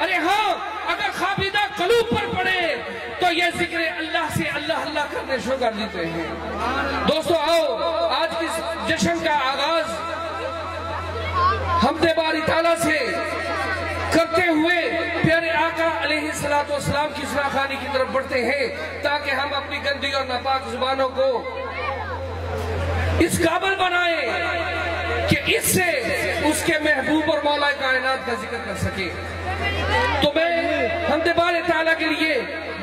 ارے ہاں اگر خوابیدہ قلوب پر پڑے تو یہ ذکر اللہ سے اللہ اللہ کرنے شروع کر دیتے ہیں۔ دوستو آؤ آج کی جشن کا آغاز حمد باری تعالیٰ سے کرتے ہوئے پیارے آقا علیہ السلام کی سراخانی کی طرف بڑھتے ہیں تاکہ ہم اپنی گندی اور ناپاک زبانوں کو اس قابل بنائیں کہ اس سے اس کے محبوب اور مولا کائنات کا ذکر کر سکے۔ تو میں حمد باری تعالیٰ کے لیے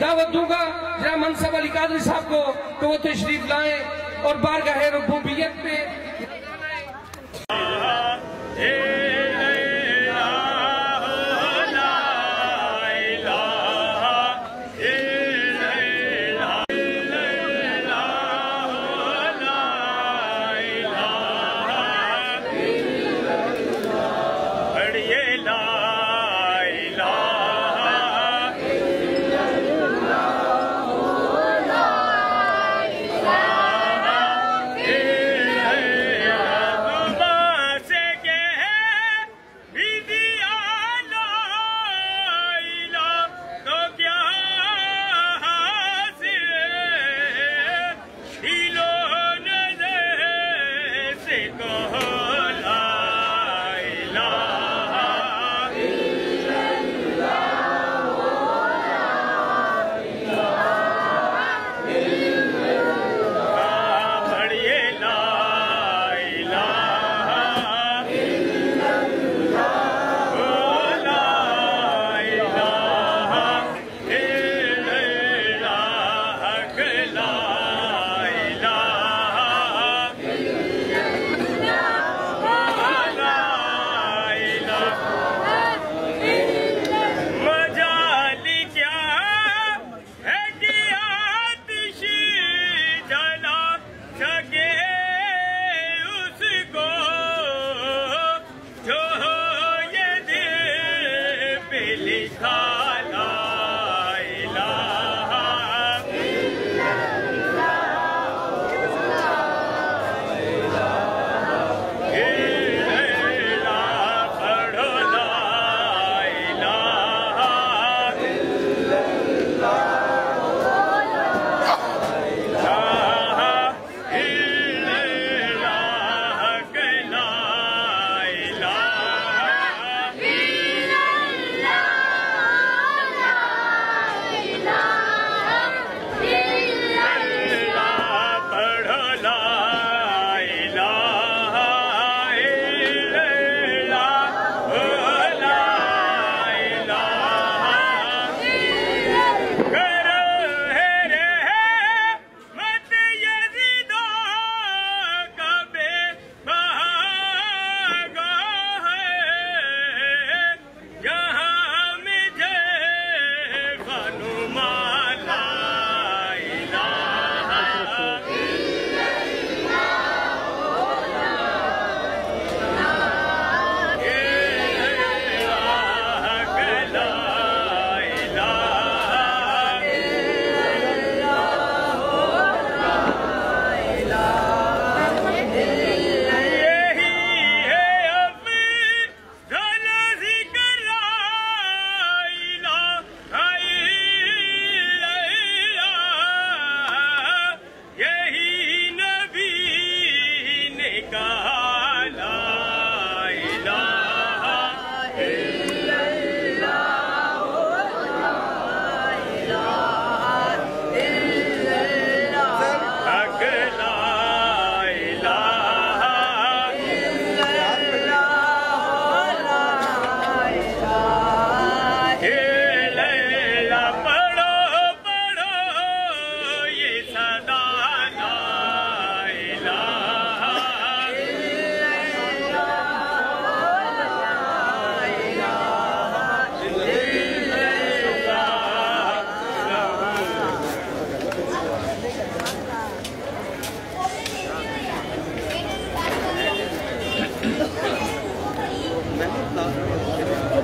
دعوت دوں گا جناب منصب علی قادری صاحب کو کہ وہ تشریف لائیں اور بارگاہ ربوبیت میں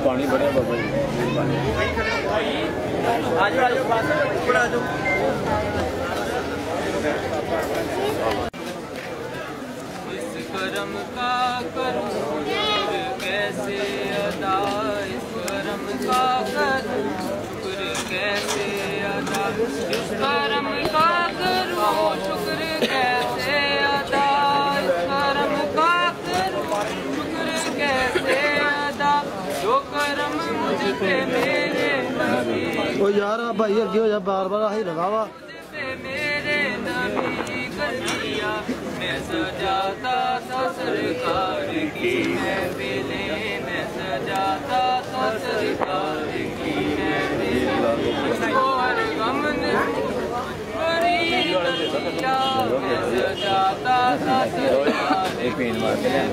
پانی بڑھیا بابا جی اس کرم کا کروں کیسے ادا، اس کرم کا کروں شکر کیسے ادا اس کرم کا کروں شکر کیسے ادا اس کرم کا کروں شکر کیسے ادا جو کرم مجھ پہ میرے نبی او یار بھائی اگے ہو جا بار بار آہی لگا وا میرے نبی کر دیا میں سجاتا تھا سرکار کی محفلیں میں سجاتا تھا سرکار کی محفلیں اس کو ہر غم نے بری کر دیا میں سجاتا تھا سرکار کی محفلیں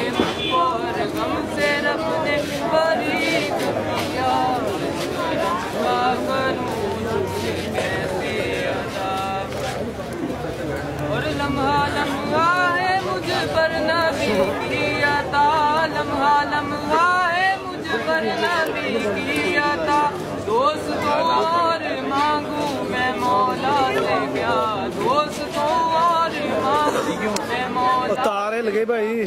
اس کو ہر غم سے رب نے بری کر دیا کا کروں کیسے ادا اور لمحہ لمحہ ہے مجھ پر نبی کی عطا لمحہ لمحہ ہے مجھ پر نبی کی عطا دوستوں اور مانگوں میں مولا سے کیا دوستوں اور مانگوں میں مولا تارے لگے بھائی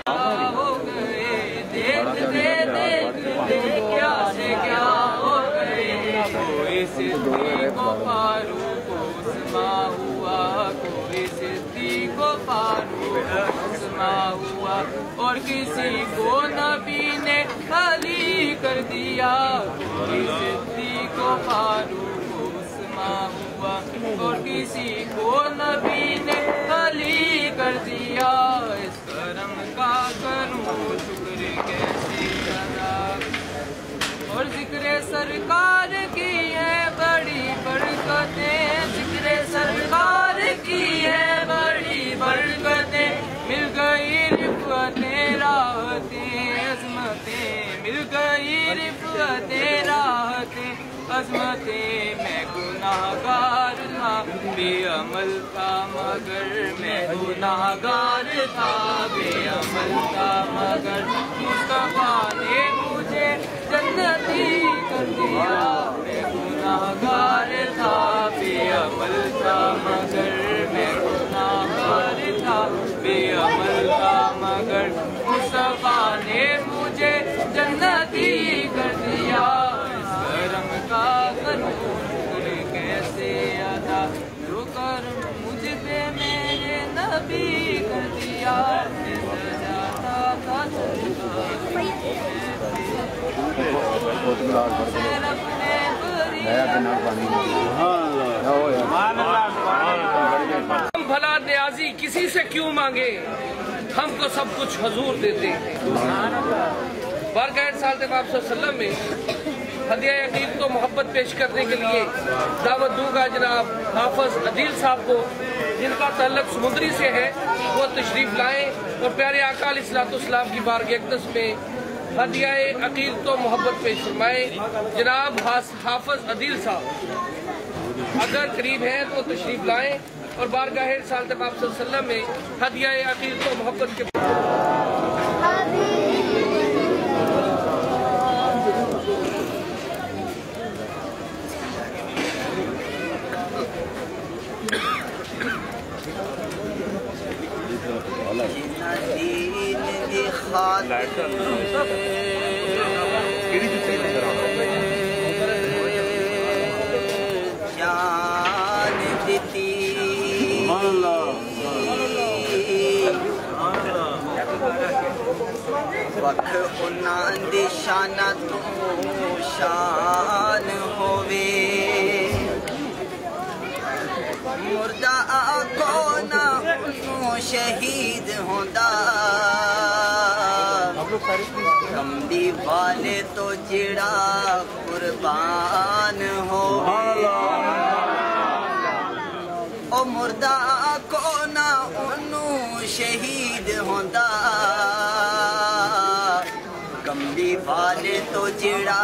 ہو گئے دیکھتے دیکھتے کیا سے کیا ہو گئے کوئی صدیق و فاروق عثمان ہوا کوئی صدیق و فاروق عثمان ہوا اور کسی کو نبی نے علی کر دیا کوئی صدیق و فاروق عثمان ہوا اور کسی کو نبی نے علی کر دیا اس کرم کا کروں شکر کیسے ادا اور ذکر سرکار کی ہے بڑی برکتیں ذکر سرکار کی ہے بڑی برکتیں مل گئی رفعتیں راحتیں عظمتیں مل گئی رفعتیں راحتیں عظمتیں میں گناہگار تھا بے عمل تھا مگر میں گناہگار تھا بے عمل تھا مگر مصطفیٰ نے مجھے جنتی کر دیا میں گناہگار تھا بے عمل تھا مگر میں گناہگار تھا بے عمل تھا مگر مصطفیٰ نے مجھے جنتی کر دیا اس کرم کا کروں شکر کیسے ادا جو کرم مجھ پہ میرے نبی کر دیا میں سجاتا تھا ہم بھلا نیازی کسی سے کیوں مانگے ہم کو سب کچھ حضور دیتے ہیں بارگاہ سالت پاک صلی اللہ علیہ وسلم میں ہدیہ عقیق تو محبت پیش کرنے کے لیے دعوت دوں گا جناب حافظ عدیل صاحب کو جن کا تعلق سمندری سے ہے وہ تشریف لائیں اور پیارے آقا علیہ الصلوۃ والسلام کی بارگاہ اقدس میں ہدیہ عقیق تو محبت پیش فرمائیں جناب حافظ عدیل صاحب اگر قریب ہیں تو تشریف لائیں اور بارگاہ رسالت پاک صلی اللہ علیہ وسلم میں ہدیہ عقیق تو محبت کے جان دیتی وقت انہاں دی شانہ تو شان ہووے مردہ کونا انہوں شہید ہوندا کملی والے تو جڑا قربان ہووے او مردہ کونا انہوں شہید ہوندا کملی والے تو جڑا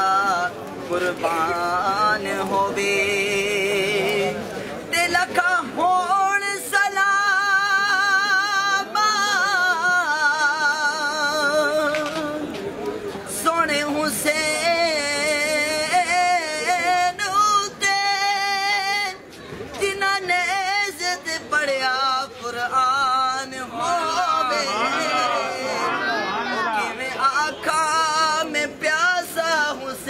قربان ہووے تے لکھا ہون سلام سونے حسین اتے جنہاں نے عزت پڑھیا قرآن ہووے کیویں آنکھاں میں پیاسا حسین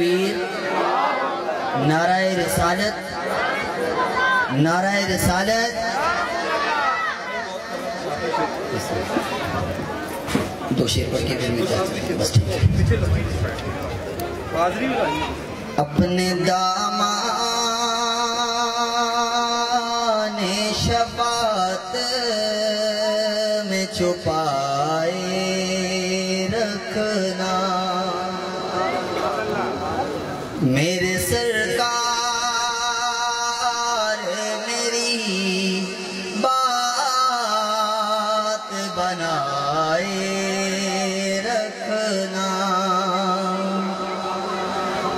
تکبیر، نعرہ رسالت، نعرہ رسالت۔ دو شیر پڑھ کے پھر میں جاتا ہوں، بس ٹھیک ہے۔ اپنے دامان شفاعت میں چھپائے رکھنا، میرے سرکار میری بات بنائے رکھنا،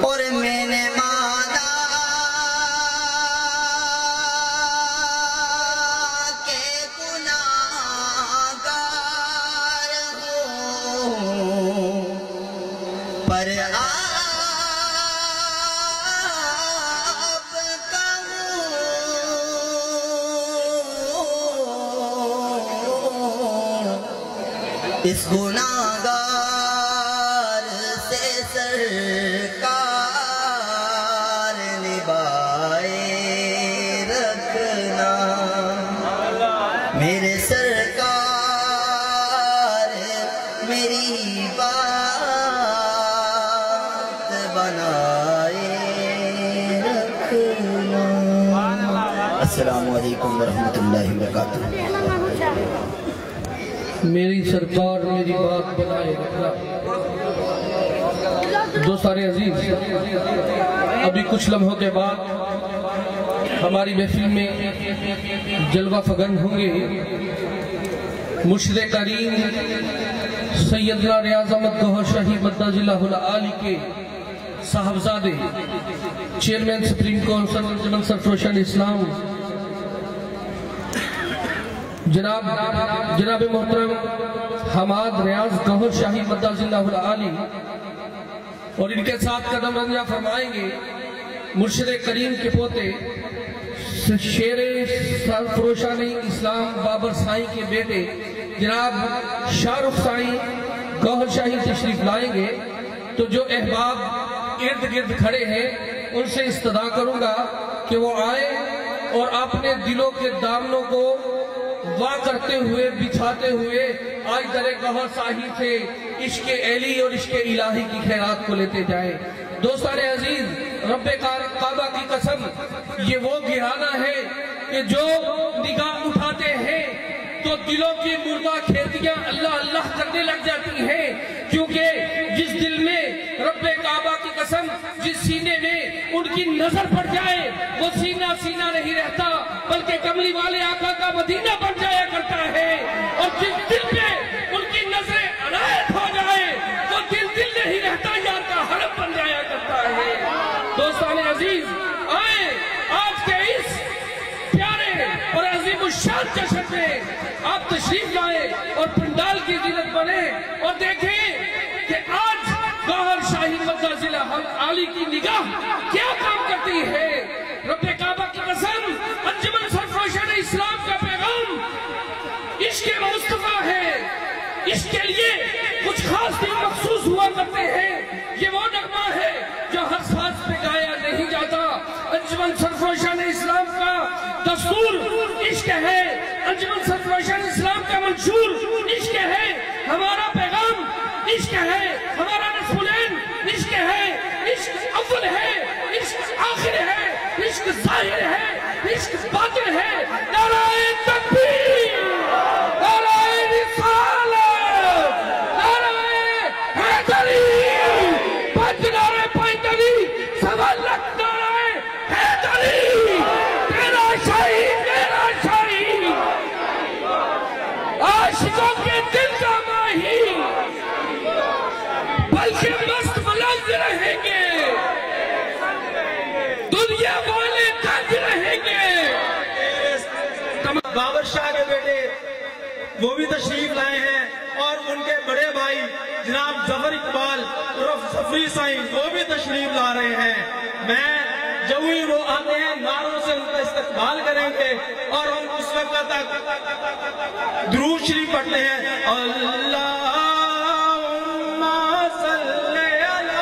اور میں نے مانا کہ گناہگار ہوں، پر اس گناہگار سے سرکار نبھائے رکھنا، میرے سرکار میری بات بنائے رکھنا۔ السلام علیکم ورحمۃ اللہ وبرکاتہ۔ میری سرکار میری بات بنائے رکھنا۔ دوستان عزیز، ابھی کچھ لمحوں کے بعد ہماری محفل میں جلوہ فگن ہوں گے مرشد کریم سیدنا ریاض احمد گوہر شاہی مدد اللہ العالی کے صاحبزادے چیئرمین سپریم کونسل انجمن سرفروشان اسلام جناب محترم حماد ریاض گوہر شاہی مدد اللہ العالی، اور ان کے ساتھ قدم رنجہ فرمائیں گے مرشد کریم کے پوتے شیر سرفروشان اسلام بابر سائیں کے بیٹے جناب شاہ رخ سائیں گوہر شاہی تشریف لائیں گے۔ تو جو احباب ارد گرد کھڑے ہیں ان سے استدعا کروں گا کہ وہ آئے اور اپنے دلوں کے دامنوں کو وا کرتے ہوئے بچھاتے ہوئے آج در گوہر شاہی سے عشق اہلی اور عشق الہی کی خیرات کو لیتے جائیں۔ دوستان عزیز، رب کعبہ کی قسم، یہ وہ گہانہ ہے کہ جو نگاہ اٹھاتے ہیں تو دلوں کی مردہ کھیتیاں اللہ اللہ کرنے لگ جاتی ہیں، کیونکہ جس دل میں رب کعبہ کی قسم جس سینے میں ان کی نظر پڑ جائے وہ سینہ سینہ نہیں رہتا بلکہ کملی والے آقا کا مدینہ بن جایا کرتا ہے، اور جس دل میں ان کی نظریں عنایت ہو جائے وہ دل نہیں رہتا، یار کا حرم بن جایا کرتا ہے۔ دوستان عزیز، آئیں آج کے اس پیارے اور عظیم الشان جشن میں آپ تشریف لائیں اور پنڈال کی زینت بنیں اور دیکھیں کہ آج گوہر شاہی مدد العالی کی نگاہ کیا کام کرتی ہے۔ رب کعبہ کی قسم، انجمن سرفروشان اسلام کا پیغام عشق مصطفیٰ ہے، اس کے لیے کچھ خاص دن مخصوص ہوا کرتے ہیں۔ یہ وہ نغمہ ہے جو ہر ساز پہ گایا نہیں جاتا۔ انجمن سرفروشان اسلام کا دستور عشق ہے، انجمن سرفروشان اسلام کا منشور عشق ہے، ہمارا پیغام عشق ہے، ہمارا رسولین عشق ہے، عشق اول ہے، عشق آخر ہے، عشق ظاہر ہے، عشق باطن ہے۔ نعرہ تکبیر، نعرہ رسالت، نعرہ حیدری، پنج نعرہ پیدری، سوا لکھ نعرہ حیدری، تیرا شاہی میرا شاہی، عاشقوں کے دل کا ماہی، بلکہ مست ملنگ رہیں گے، دنیا والے تنگ رہیں گے۔ بابر شاہ کے بیٹے وہ بھی تشریف لائے ہیں، اور ان کے بڑے بھائی جناب ظفر اقبال عرف ظفری سائیں وہ بھی تشریف لا رہے ہیں۔ میں جب ہی وہ آتے ہیں نعروں سے ان کا استقبال کریں گے، اور ہم اس وقت تک درود شریف پڑھتے ہیں۔ اللہم صلی علی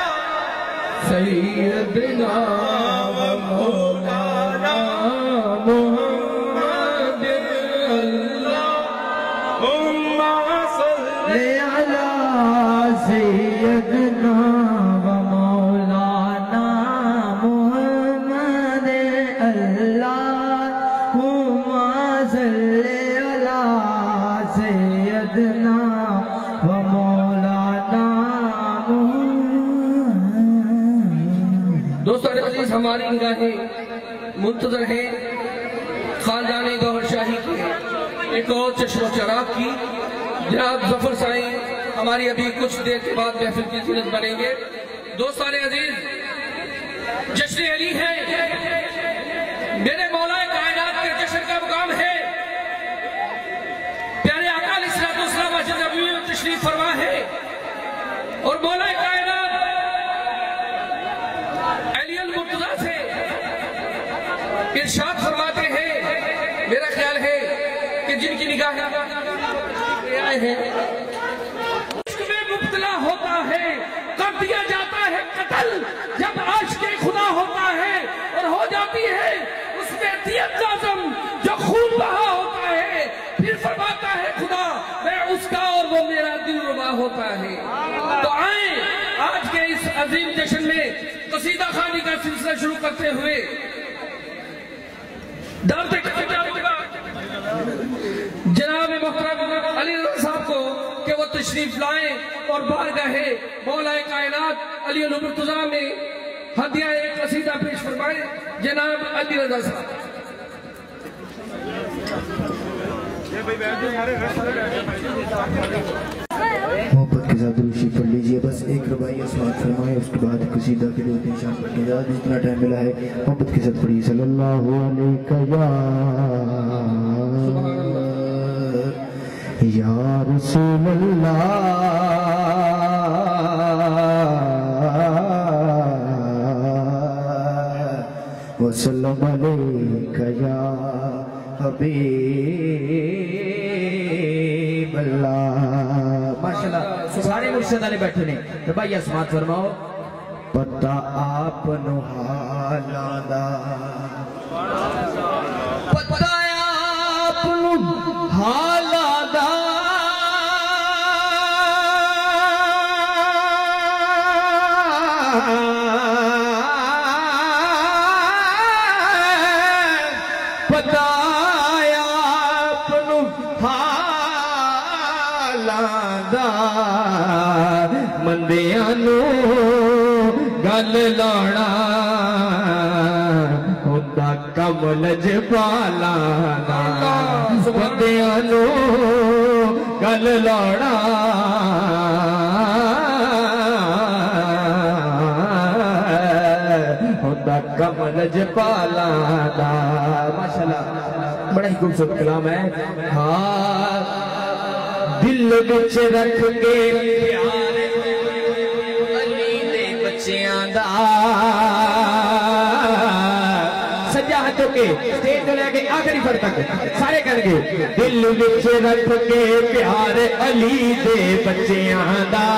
سیدنا و مولانا محمد اللہم صلی علی سیدنا و مولانا محمد اللہم صلی علی سیدنا و مولانا محمد۔ دوستان عزیز، ہماری نگاہیں منتظر ہیں خاندان گوہر شاہی کی ایک اور چشم و چراغ کی۔ جناب ظفر سائیں ہماری ابھی کچھ دیر کے بعد محفل کی زینت بنیں گے۔ دوستان عزیز، جشن علی ہے، میرے مولا کائنات کے جشن کا مقام ہے۔ پیارے آقا علیہ السلام مسجد نبوی میں تشریف فرما ہے اور مولا کائنات علی المرتضیٰ سے ارشاد فرماتے ہیں، میرا خیال ہے کہ جن کی نگاہیں آئے ہیں عشق میں مبتلا ہوتا ہے، کر دیا جاتا ہے قتل جب عاشق خدا ہوتا ہے، اور ہو جاتی ہے اس میں دیت لازم جو خون بہا ہوتا ہے، پھر فرماتا ہے خدا میں اس کا اور وہ میرا دل ربا ہوتا ہے۔ تو آئیں آج کے اس عظیم جشن میں قصیدہ خوانی کا سلسلہ شروع کرتے ہوئے دعوت جناب محترم علی رضا صاحب کو کہ وہ تشریف لائیں اور بارگاہ مولا کائنات علی المرتضیٰ میں ہدیہ ایک قصیدہ پیش فرمائیں۔ جناب علی رضا صاحب۔ محبت کے ساتھ روشی پڑھ لیجئے، بس ایک رباعیہ سماعت فرمائے، اس کے بعد قصیدہ کے دو تین شان پڑھ کے جا، جتنا ٹائم ملا ہے محبت کے ساتھ پڑھیے۔ صلی اللہ علیہ یا رسول اللہ وسلم علیک یا حبیب اللہ۔ ماشاءاللہ سارے مرشد والے بیٹھے نے، رباعیہ سماعت فرماؤ۔ پتہ آپ نو حالاں دا، پتہ آپ نو حالاں دا، پتہ آپ نو حالاں دا، مندیاں نو گل لانا ہوندا کم لجپالاں دا، بندیاں نو گل لانا ہوندا کم لجپالاں دا۔ ماشاءاللہ بڑا ہی خوبصورت کلام ہے۔ ہاں دل وچ رکھ کے پیار علی دے بچیاں دا، سجا ہاتھوں کے سٹیج تو لے کے آخری فر تک سارے کر گے۔ دل وچ رکھ کے پیار علی دے بچیاں دا،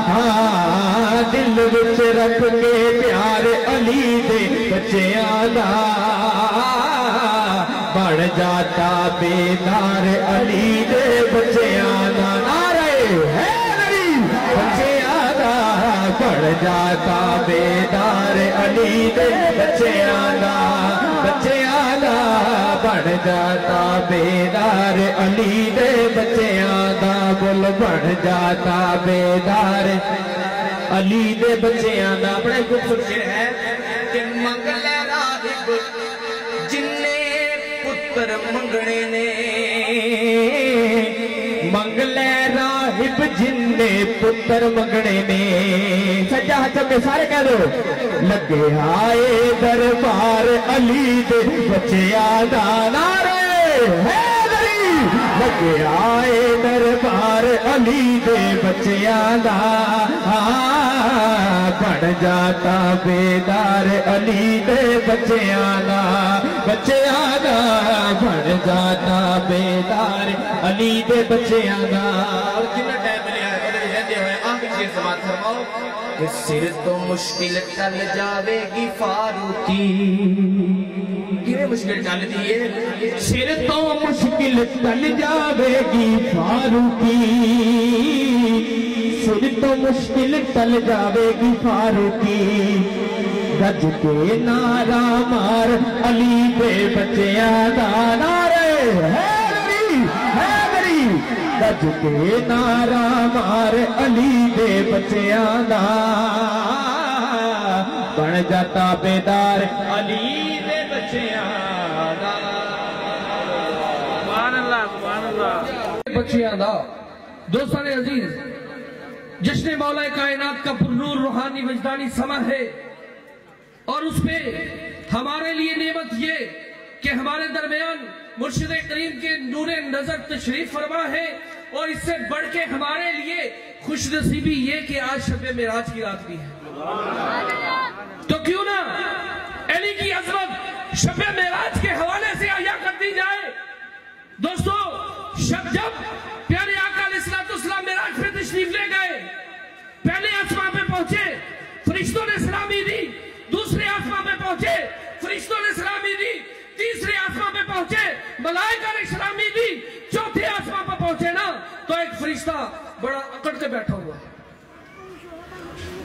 ہاں دل وچ رکھ کے پیار علی دے بچیاں دا، بڑھ جاتا بیدار علی دے بچیاں دا، نعرہ حیدری بچیاں دا، بڑھ جاتا بیدار علی دے بچیاں دا، بچیاں دا، بڑھ جاتا بیدار علی دے بچیاں دا، بول بڑھ جاتا بیدار علی دے بچیاں دا۔ بڑا خوبصورت شعر ہے کہ منگلے راہب جننے پتر منگنے نے، منگلے راہب جننے پتر منگنے نے، سجا ہاتھوں کے سارے کہہ دو، لگے آئے دربار علی دے بچیاں دا، نعرہ حیدری لگے آئے دربار علی دے بچیاں دا، بڑھ جاتا بیدار علی دے بچیاں دا، بچیاں دا، بڑھ جاتا بیدار علی دے بچیاں دا۔ اور جنہ ٹائم ملے آئے بڑے رہتے ہوئے آخری شیر سماعت فرماؤ۔ کہ سر تو مشکل ٹل جاوے گی فاروقی کیویں مشکل ٹل دی ہے سر تو مشکل ٹل جاوے گی فاروقی سر تو مشکل ٹل جاوے گی فاروقی گج کے نعرہ مار علی دے بچیاں دا نعرے حیدری گج کے نعرہ مار علی دے بچیاں دا بن جاتا بیدار علی دے بچیاں دا سبحان اللہ سبحان اللہ بچیاں دا دوستان عزیز جشن مولا کائنات کا پرنور روحانی وجدانی سما ہے اور اس پہ ہمارے لیے نعمت یہ کہ ہمارے درمیان مرشد کریم کے نور نظر تشریف فرما ہے اور اس سے بڑھ کے ہمارے لیے خوش نصیبی یہ کہ آج شب معراج کی رات بھی ہے تو کیوں نہ علی کی عظمت شب معراج کے حوالے سے احیا کر دی جائے دوستو جب پیارے آقا علیہ السلام معراج پہ تشریف لے گئے پہلے آسمان پہ پہنچے فرشتوں نے سلامی دی دوسرے آسمان پہ پہنچے فرشتوں نے سلامی دی تیسرے آسمان پہ پہنچے ملائکہ نے سلامی دی چوتھے آسمان پہ پہنچے نا تو ایک فرشتہ بڑا اکڑ کے بیٹھا ہوا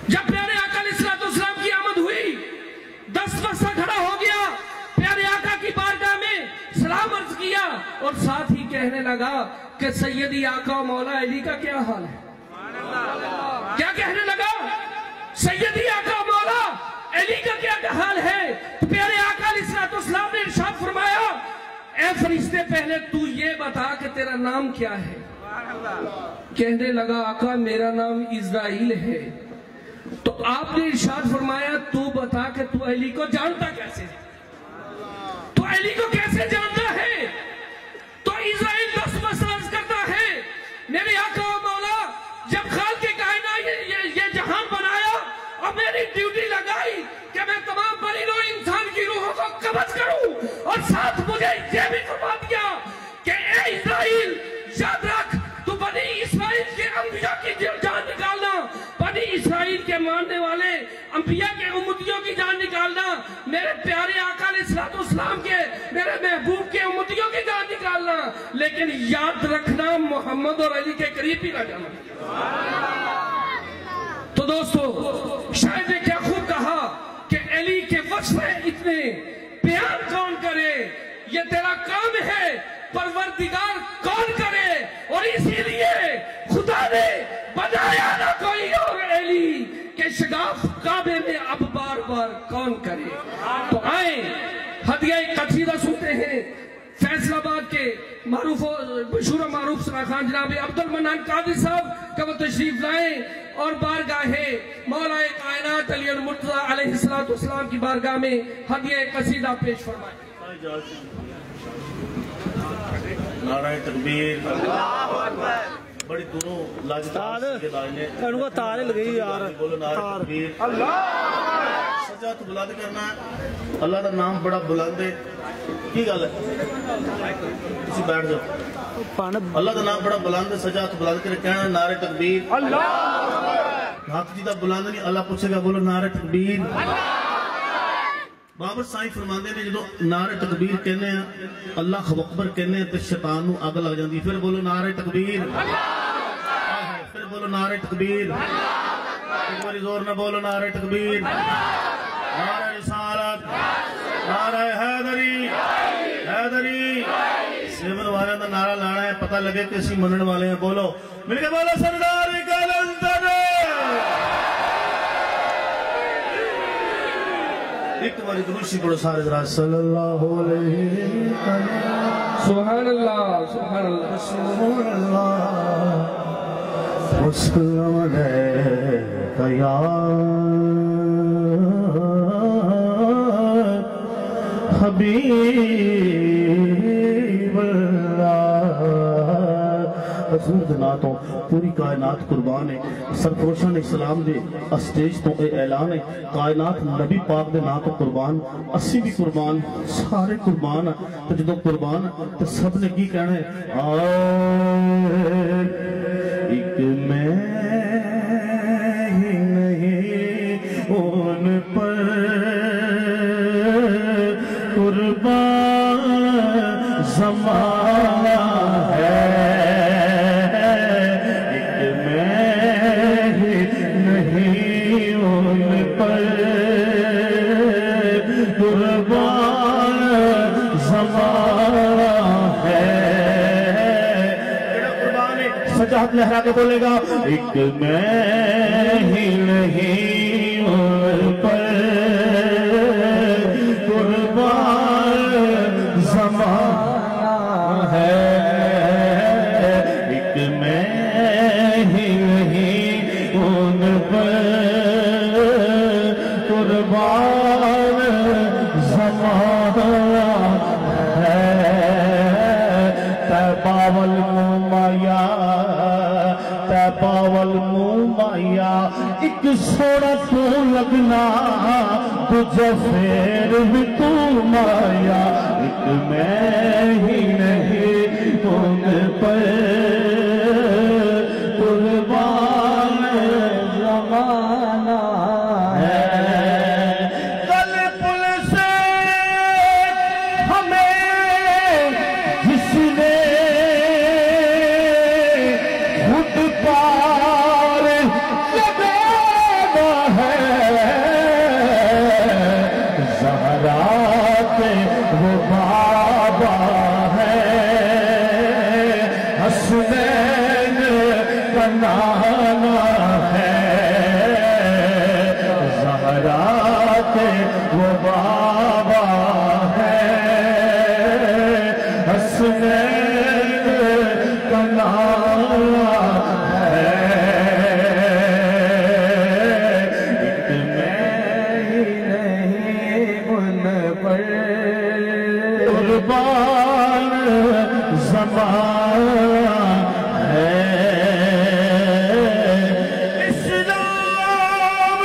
جب پیارے آقا علیہ السلام کی آمد ہوئی 10 بستہ کھڑا ہو گیا پیارے آقا کی بارگاہ میں سلام عرض کیا اور ساتھ ہی کہنے لگا کہ سیدی آقا مولا علی کا کیا حال ہے کیا کہنے لگا سیدی آقا مولا علی کا کیا حال ہے تو پیارے آقا علیہ السلام نے ارشاد فرمایا اے فرشتے پہلے تو یہ بتا کہ تیرا نام کیا ہے کہنے لگا آقا میرا نام اسرائیل ہے تو آپ نے ارشاد فرمایا تو بتا کہ تو علی کو جانتا کیسے تو علی کو کیسے جانتا ہے تو اسرائیل 10 مسئلہ کرتا ہے میرے آقا و مولا جب خالق کے کائنات یہ جہان بنایا اور میری ڈیوٹی لگائی کہ میں تمام پرندوں انسان کی روحوں کو قبض کروں اور ساتھ مجھے یہ بھی فرما دیا کہ اے اسرائیل یاد رکھ تو بنی اسرائیل کے انبیاء کی جان نکالنا بنی اسرائیل کے ماننے والے انبیاء کے امتیوں کی جان نکالنا میرے پیارے آقا علیہ السلام کے میرے محبوب کے امتیوں کی جان نکالنا لیکن یاد رکھنا محمد اور علی کے قریب ہی نہ جانا تو دوستو شاید نے کیا خوب کہا کہ علی کے وصف اتنے بیان کون کرے یہ تیرا کام ہے پروردگار کون کرے اور اسی لیے خدا نے بنایا نہ کوئی اور علی کہ شگاف کعبے میں اب بار بار کون کرے تو آئیں ہدیہ قصیدہ سنتے ہیں فیصل آباد کے معروف مشہور و معروف سرا خان جناب عبد المنان قادری صاحب کا وہ تشریف لائیں اور بارگاہ مولا کائنات علی المرتضی علیہ السلام کی بارگاہ میں ہدیہ قصیدہ پیش فرمائیں نعرہ تکبیر بڑی دونوں لاجدار کے لائنے انہوں تارے لگئی یار بولو نعرہ تکبیر سجا تو بلند کرنا ہے اللہ کا نام بڑا بلند ہے کی گل ہے کسی بیٹھ جاؤ اللہ کا نام بڑا بلند ہے سجا تو بلند کرے کہنا نعرہ تکبیر ہاتھ جیدہ بلند نہیں اللہ پوچھے گا بولو نعرہ تکبیر بابر سائیں فرماندے نے جدو نعرہ تکبیر کہنے ہیں اللہ اکبر کہنے ہیں تو شیطان نو آگ لگ جاندی پھر بولو نعرہ تکبیر پھر بولو نعرہ تکبیر ایک باری زور نہ بولو نعرہ تکبیر نعرہ رسالت نعرہ حیدری حیدری سیمن والے دا نعرہ لانا ہے پتہ لگے کسی منن والے ہیں بولو مل کے بولو سردار کلندر ایک باری دروشی پڑھو سارے ذرا صلی اللہ علیہ وسلم سبحان اللہ سبحان اللہ سبحان اللہ وسلم علیکہ یا حبیب اللہ حضور دناتوں پوری کائنات قربان ہے سرفروشان اسلام دے اسٹیج تو اے اعلان ہے کائنات نبی پاک دے نا تو قربان اسی بھی قربان سارے قربان تو جدو قربان تو سب نے کی کہنا ہے ایک میں ہی نہیں ہاتھ لہرا کے بولے گا ایک میں ہی نہیں ان پر قربان زمانہ ہے، ایک میں ہی نہیں ان پر قربان زمانہ ہے، طیبہ والمومیا طیبہ والمومیا ایک سوڑا تو لگنا تجھے پھر بھی تو مایا، ایک میں ہی نہیں ان پر قربان زمانہ ہے، کل پل سے ہمیں جس نے خود پار لگانا ہے، زہرا کے وہ بابا ہے، حسنین کا نانا ہے، زہرا کے وہ بابا ہے، حسنین کا نانا ہے، ایک میں ہی نہیں ان پر قربان زمانہ ہے، اسلام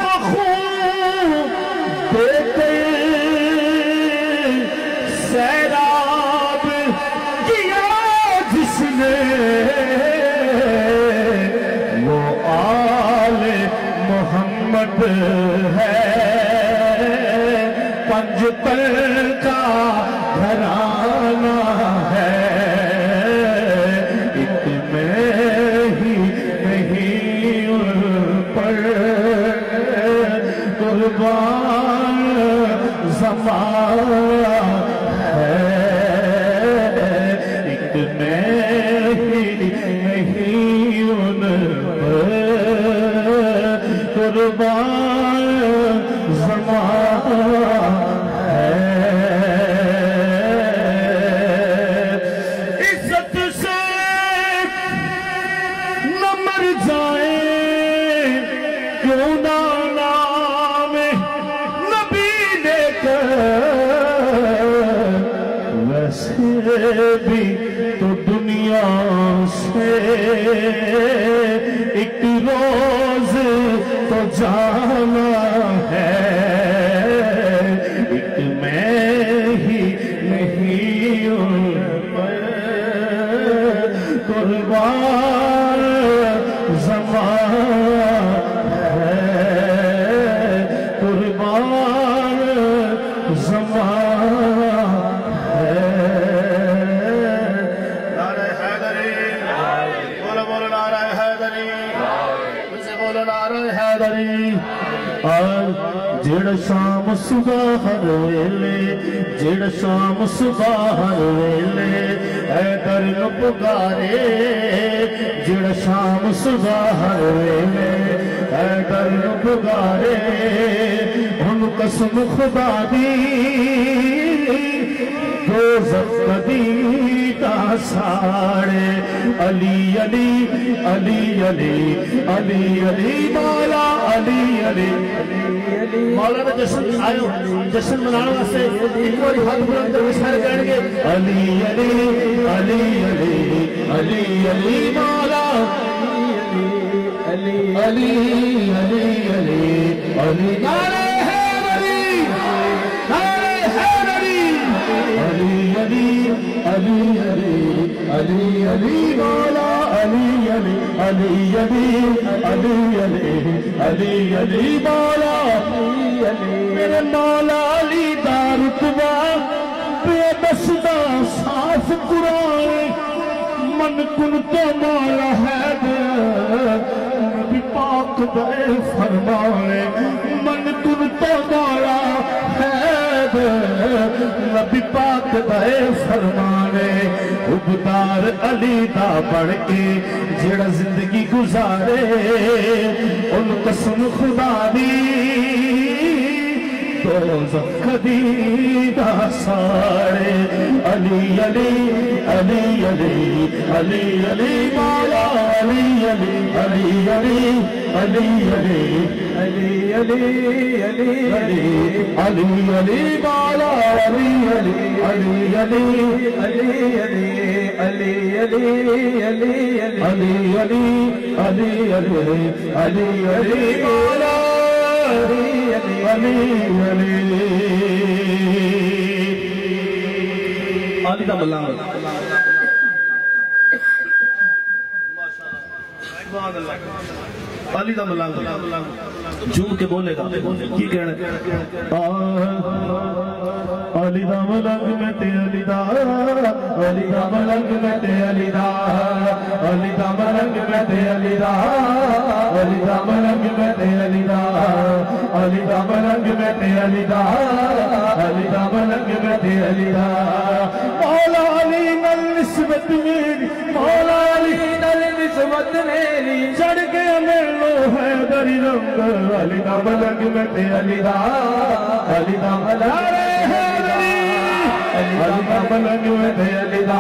کو خون دے کر سیراب کیا جس نے، وہ آل محمد ہے، پنج تل کا گھرانہ ہے، ایک میں ہی نہیں ان پر قربان زمانہ ہے، ایک میں ہی نہیں ان پر قربان زمانہ ہے، عزت سے نہ مر جائیں کیوں نہ نام نبی لے کر، ویسے بھی تو دنیا سے ایک روز تو جانا ہے، ایک میں ہی نہیں ان پر قربان زمانہ ہے، قربان زمانہ ہے، نعرہ حیدری، بولو بولو نعرہ حیدری، ان سے بولو نعرہ حیدری، اور جڑ شام صبح ہر ویلے، جڑ شام صبح ہر ویلے حیدر نو پکارے، جڑ شام صبح ہر ویلے حیدر نو پکارے، ان قسم خدا دی دوزخ کبھی کا ساڑے، علی علی علی علی علی علی مولا علی علی مولا میں جشن آئے جشن منانا واسے ایک باری ہاتھ بلند کر اشارے کریں گے، علی علی علی علی علی علی مولا علی علی علی علی علی نعرہ حیدری، نعرہ حیدری، علی علی علی علی علی علی مولا علی علی علی علی علی علی علی مولا میرے مولا علی دا رتبہ بے بسدہ صاف قرآن، من کن تو مولا حیدر نبی پاک دے فرمانے، من کن تو مولا حیدر نبی پاک دے فرمانے عبدار علی دا بڑھ کے جڑا زندگی گزارے ان قسم خدا دی دوزخ دی دا ساڑے علی علی علی علی علی علی مولا علی علی علی علی علی علی علی علی علی علی علی علی مولا علی علی علی علی علی علی علی علی علی علی علی علی علی علی مولا علی علی علی دا ملانگ علی دا ملانگ جھوم کے بولے گا کی کہنا علی دا ملنگ میں تے علی دا علی دا ملنگ میں تے علی دا علی دا ملنگ میں تے علی دا علی دا ملنگ میں تے علی دا علی دا ملنگ میں تے علی دا علی دا ملنگ میں تے علی دا مولا علی نل نسبت میری مولا علی نل نسبت میری چڑھ کے ملو ہے دری رنگ علی دا ملنگ میں تے علی دا علی دا ملنگ علی دا ملنگ میں تے علی دا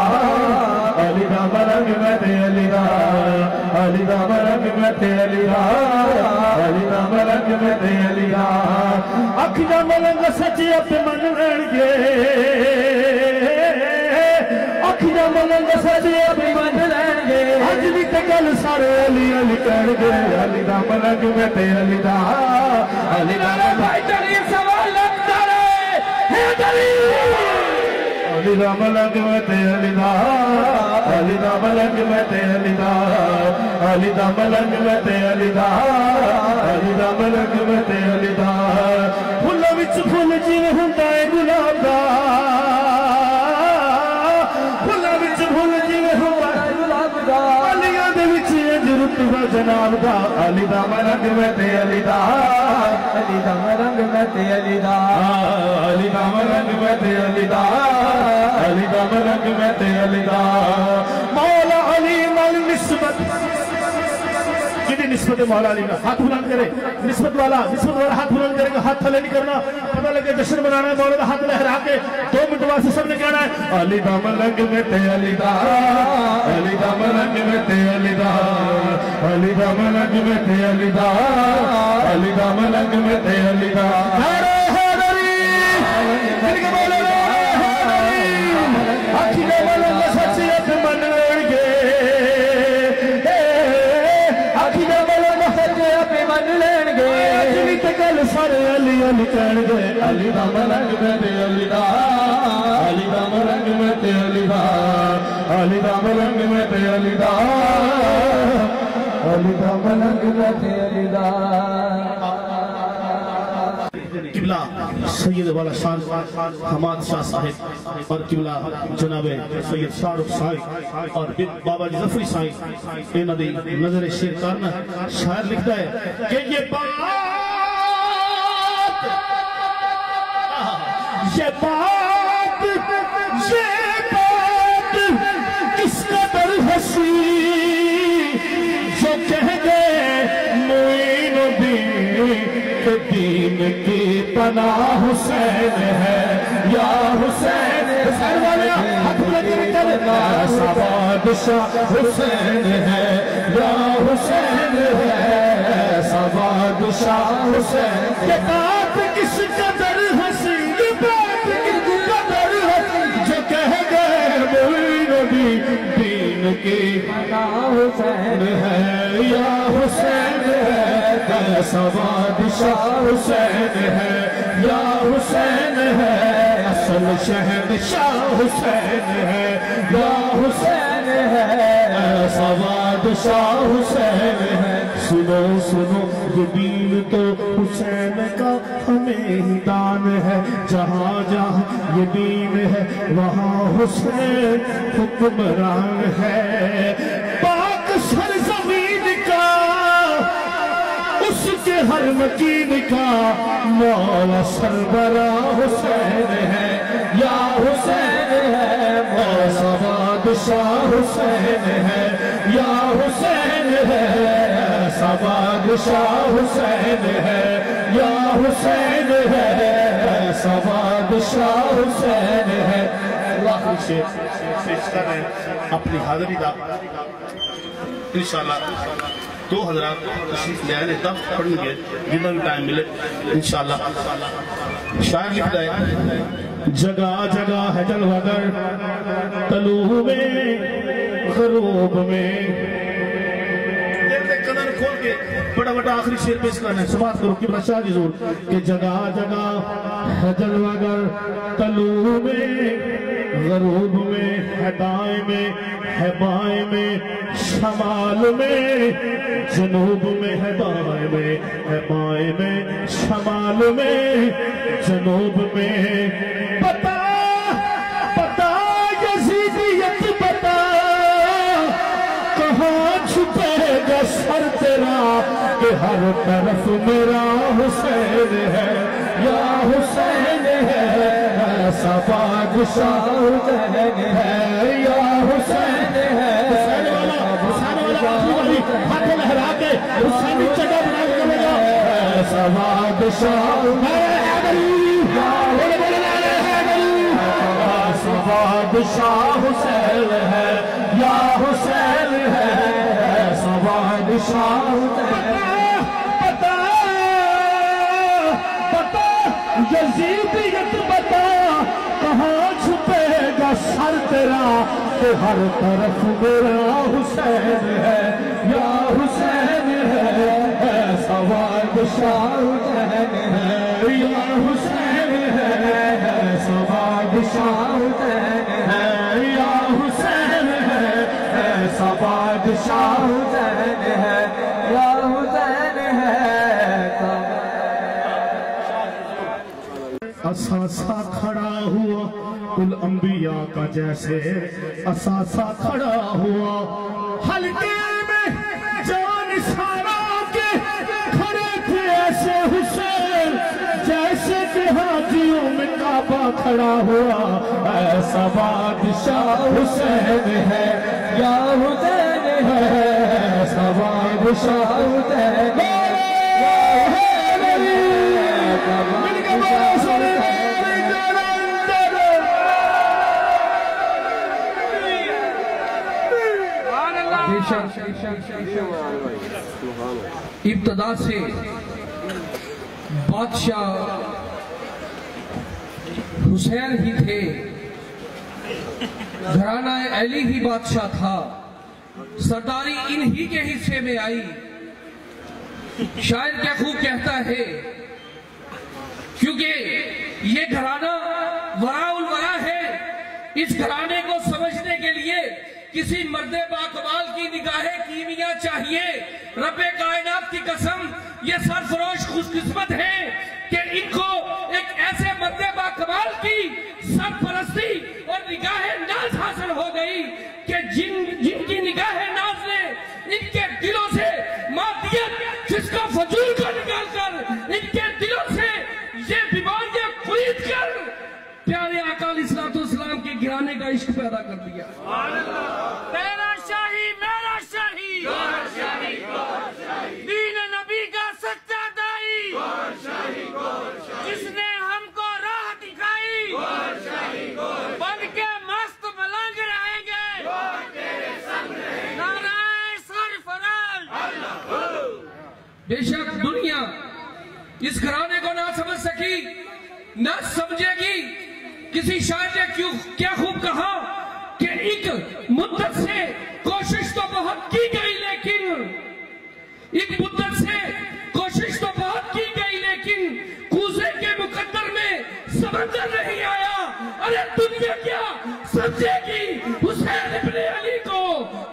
علی دا ملنگ میں تے علی دا علی دا ملنگ میں تے علی دا علی دا ملنگ میں تے علی دا اکھ دا ملنگ سچی اپنے من رہن گے اکھ دا ملنگ سچی اپنے من رہن گے آج بھی تکل سارے علی علی کہن گے علی دا ملنگ میں تے علی دا علی دا بھائی ترین سوال لگتا رہے حیدری علی دا ملنگ میں تے علی دا علی دا ملنگ میں تے علی دا علی دا ملنگ میں تے علی دا علی دا ملنگ میں تے علی دا پھلا وچ پھل جیویں ہوندا ہے گلاب دا پھلا وچ پھل جیویں ہوندا ہے گلاب دا علیاں دے وچ انج رتبہ جناب دا علی دا ملنگ میں تے علی دا علی دا ملنگ میں تے علی دا علی دا ملنگ میں تے علی دا علی دا ملنگ میں تے علی دا مولا علی مل نسبت کدی نسبت مولا علی ہاتھ بلند کرے نسبت والا ہاتھ بلند کرے گا ہاتھ تھلے نہیں کرنا پتہ لگے جشن منانا ہے مولا دا ہاتھ لہرا کے 2 منٹ واسطے سب نے کہنا ہے علی دا ملنگ میں تے علی دا علی دا ملنگ میں تے علی دا علی دا ملنگ میں تے علی دا علی دا ملنگ میں تے علی دا سارے علی علی کہن گے علی دا ملنگ میں تے علی دا علی دا ملنگ میں تے علی دا علی دا ملنگ میں تے علی دا علی دا ملنگ میں تے علی دا قبلہ سید والا شان حماد شاہ صاحب اور قبلہ جناب سید شاہ رخ صاحب اور بابا جی ظفری صاحب انہاں دی نظر شیر کرنا شاعر لکھتا ہے کہ یہ بات کس قدر ہنسی جو کہہ گئے معین الدین کہ دین کی پناہ حسین ہے یا حسین حسین والے ہاتھ لگے کرنا بادشاہ حسین ہے یا حسین ہے بادشاہ حسین کہ بات کس قدر ہنسی دین کی پناہ حسین ہے یا حسین ہے ایسا بادشاہ حسین ہے یا حسین ہے اصل شہنشاہ حسین ہے یا حسین ہے ایسا بادشاہ حسین ہے سنو سنو یہ دین تو حسین کا ہمیں ہی دان ہے جہاں جہاں یہ دین ہے وہاں حسین حکمران ہے پاک سرزمین کا اس کے ہر مکین کا مولا سربراہ حسین ہے یا حسین ہے، موسیٰ بادشاہ حسین ہے، یا حسین ہے، ایسا بادشاہ حسین ہے، یا حسین ہے، ایسا بادشاہ حسین ہے۔ آخری شیخ پیش کر رہے ہیں اپنی حاضری دا انشاءاللہ دو حضرات تشریف لے آئے تب پڑھیں گے جتنا بھی ٹائم ملے انشاءاللہ۔ شاعر لکھتا ہے جگہ جگہ ہے جلوہ گر، طلوع میں غروب میں۔ قدر کھول کے بڑا بڑا آخری شیر پیش کرنا ہے، سماعت کرو قبلہ شاہ کی زور کہ جگہ جگہ ہے جلوہ گر، طلوع میں غروب میں، ہے دائیں میں ہے بائیں میں، شمال میں جنوب میں، ہے دائیں میں ہے بائیں میں، شمال میں جنوب میں۔ پتا پتا یزیدیت پتا کہاں چھپے گا سر تیرا، کہ ہر طرف میرا حسین ہے، یا حسین ہے، ایسا بادشاہ حسین ہے، یا حسین ہے۔ حسین والا ہاتھ لہرا کے حسین چڑھا بنا کے کرے گا، ایسا بادشاہ بادشاہ حسین ہے، یا حسین ہے، ایسا بادشاہ پتا پتا یزیدیت بتا کہاں چھپے گا سر تیرا، کہ ہر طرف میرا حسین ہے، یا حسین ہے، ایسا بادشاہ حسین ہے، یا حسین ہے، ایسا بادشاہ حسین ہے، یا حسین ہے، ایسا بادشاہ حسین ہے، یا حسین ہے۔ اثاثہ کھڑا ہوا کل انبیاء کا جیسے، اثاثہ کھڑا ہوا حلقے میں جان سارا کے کھڑے تھے ایسے حسین، جیسے کہ حاجیوں میں کعبہ کھڑا ہوا، ایسا بادشاہ حسین ہے، یا حسین ہے، ایسا بادشاہ حسین ہے۔ ابتدا سے بادشاہ حسین ہی تھے، گھرانہ علی ہی بادشاہ تھا، سرداری انہی کے حصے میں آئی۔ شاعر کیا خوب کہتا ہے، کیونکہ یہ گھرانہ وراء الورا ہے، اس گھرانے کو سمجھنے کے لیے کسی مرد باکمال کی نگاہ کیمیا چاہیے۔ رب کائنات کی قسم یہ سرفروش خوش قسمت ہے کہ ان کو ایک ایسے مرد باکمال کی سرپرستی اور نگاہ ناز حاصل ہو گئی کہ جن کی نگاہ ناز نے ان کے دلوں سے مادیت جس کا فجور کو نکال کر ان کے دلوں سے یہ بیماریاں خرید کر پیارے آقا علیہ السلام کے گرانے کا عشق پیدا کر دیا۔ تیرا شاہی میرا شاہی، دین نبی کا سچا دائی، جس نے ہم کو راہ دکھائی، بن کے مست ملنگ رہیں گے، نعرہ سرفراز۔ بے شک دنیا اس گھرانے کو نہ سمجھ سکی، نہ سمجھے گی۔ کسی شاعر نے کیا خوب کہا کہ ایک مدت سے کوشش تو بہت کی گئی لیکن کوزے کے مقدر میں سمندر نہیں آیا۔ ارے دنیا کیا سمجھے گی حسین ابن علی کو،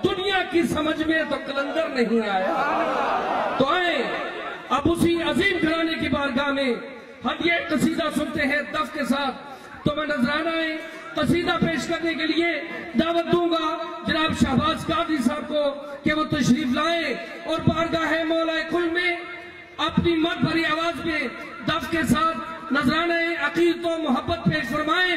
دنیا کی سمجھ میں تو کلندر نہیں آیا۔ تو آئیں اب اسی عظیم گھرانے کی بارگاہ میں ہم یہ قصیدہ سنتے ہیں دف کے ساتھ۔ تو میں نذرانہ قصیدہ پیش کرنے کے لیے دعوت دوں گا جناب شہباز قادری صاحب کو کہ وہ تشریف لائیں اور بارگاہ مولا کل میں اپنی مد بھری آواز میں دف کے ساتھ نذرانہ عقیدت و محبت پیش فرمائیں۔